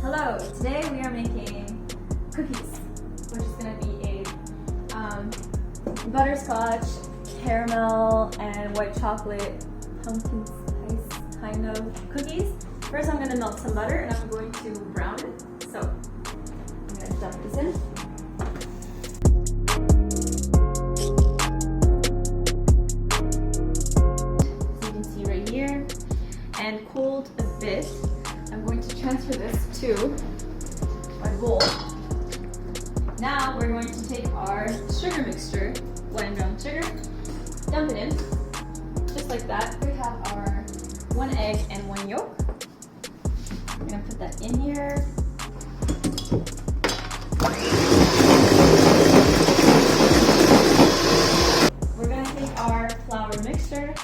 Hello, today we are making cookies, which is going to be a butterscotch, caramel, and white chocolate pumpkin spice kind of cookies. First I'm going to melt some butter and I'm going to brown it. So I'm going to dump this in. So you can see right here, and cooled a bit. I'm going to transfer this to my bowl. Now we're going to take our sugar mixture, white and brown sugar, dump it in, just like that. We have our 1 egg and 1 yolk. I'm gonna put that in here. We're gonna take our flour mixture,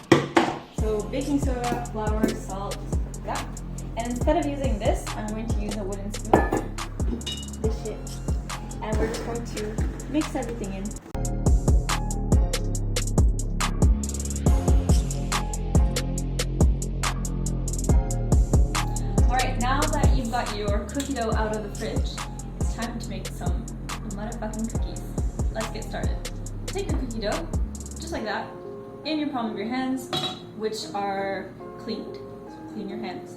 so baking soda, flour, salt, like that. And instead of using this, I'm going to use a wooden spoon. This shit. And we're just going to mix everything in. Alright, now that you've got your cookie dough out of the fridge, it's time to make some motherfucking cookies. Let's get started. Take your cookie dough, just like that, in your palm of your hands, which are cleaned. So clean your hands.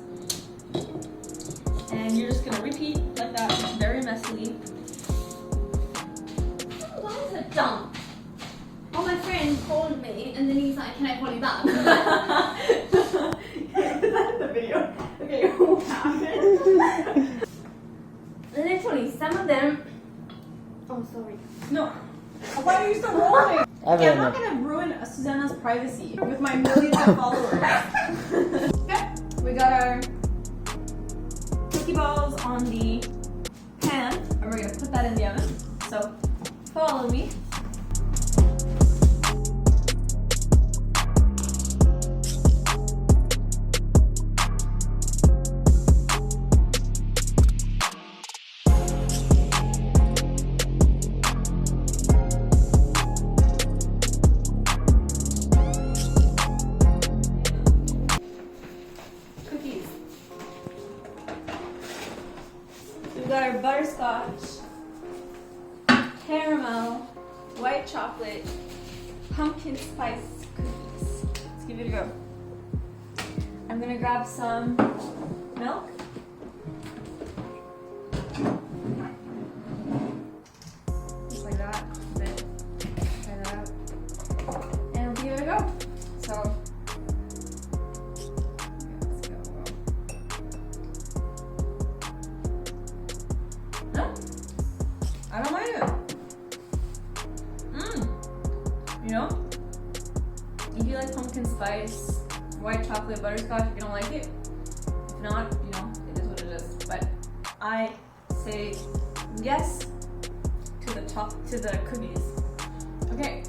And you're just gonna repeat like that, very messily. Why is it dumb? Oh, my friend called me and then he's like, can I call you back? Put that in the video. Okay, what happened? Literally, some of them... Oh, sorry. No. Why are you still rolling? Okay, I'm not gonna ruin Susanna's privacy with my millions of followers. Okay, we got our cookie balls on the pan, and we're gonna put that in the oven. So follow me. Cookies. We've got our butterscotch, caramel, white chocolate, pumpkin spice cookies. Let's give it a go. I'm gonna grab some milk. Just like that. Then try that out. And we'll give it a go. So let's go. No, I don't mind it. You know, if you like pumpkin spice, white chocolate, butterscotch, if you don't like it, if not, you know, it is what it is. But I say yes to the cookies. Okay,